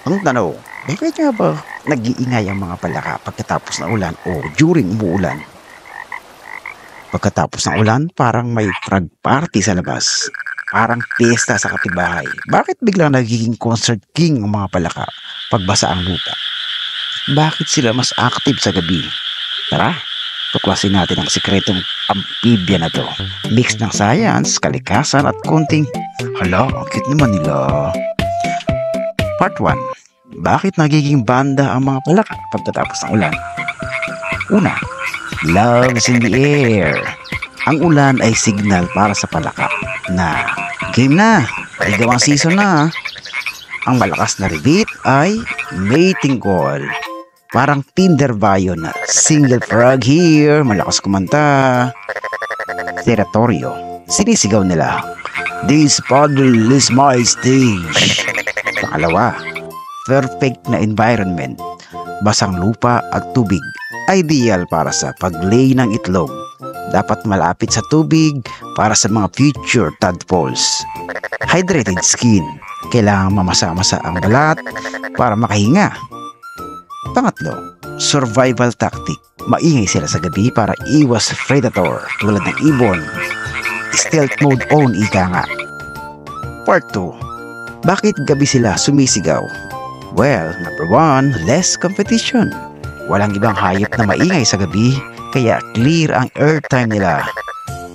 Ang tanong, bakit nga ba nag-iingay ang mga palaka pagkatapos ng ulan o during umuulan? Pagkatapos ng ulan, parang may frog party sa labas. Parang piyesta sa kapitbahay. Bakit biglang nagiging concert king ang mga palaka pagbasa ang lupa? Bakit sila mas active sa gabi? Tara, tuklasin natin ang sikretong ampibya na to. Mix ng science, kalikasan at konting, hala, ang cute naman nila. Part 1. Bakit nagiging banda ang mga palaka pagkatapos ng ulan? Una, love's in the air. Ang ulan ay signal para sa palaka na game na, ligawang season na. Ang malakas na rebit ay mating call. Parang Tinder bio na single frog here, malakas kumanta. Territoryo, sinisigaw nila, this puddle is my stage. Pangalawa, perfect na environment. Basang lupa at tubig, ideal para sa paglay ng itlog. Dapat malapit sa tubig para sa mga future tadpoles. Hydrated skin, kailangan mamasa-masa ang balat para makahinga. Pangatlo, survival tactic. Maingay sila sa gabi para iwas predator tulad ng ibon. Stealth mode on, ika nga. Part 2. Bakit gabi sila sumisigaw? Well, number 1, less competition. Walang ibang hayop na maingay sa gabi, kaya clear ang airtime nila.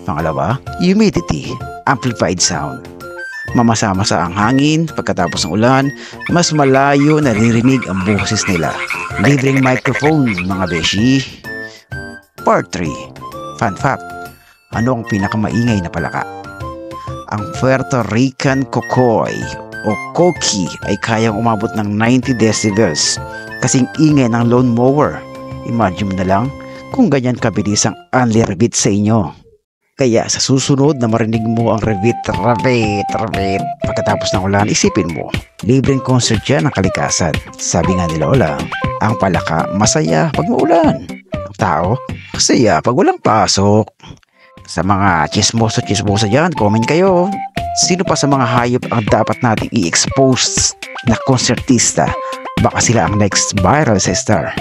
Pangalawa, humidity, amplified sound. Mamasa-masa ang hangin pagkatapos ng ulan, mas malayo naririnig ang boses nila. Libreng microphone, mga beshi. Part 3. Fun fact, ano ang pinakamaingay na palaka? Ang Puerto Rican kokoy o koki ay kayang umabot ng 90 decibels, kasing ingay ng lawn mower. Imagine mo na lang kung ganyan kabilis ang only rebit sa inyo. Kaya sa susunod na marinig mo ang rebit, pagkatapos ng ulan, isipin mo, libreng concert yan ng kalikasan. Sabi nga ni Lola, ang palaka masaya pag maulan. Ang tao, masaya pag walang pasok. Sa mga chismoso dyan, comment kayo. Sino pa sa mga hayop ang dapat nating i-expose na konsertista? Baka sila ang next viral sa Star.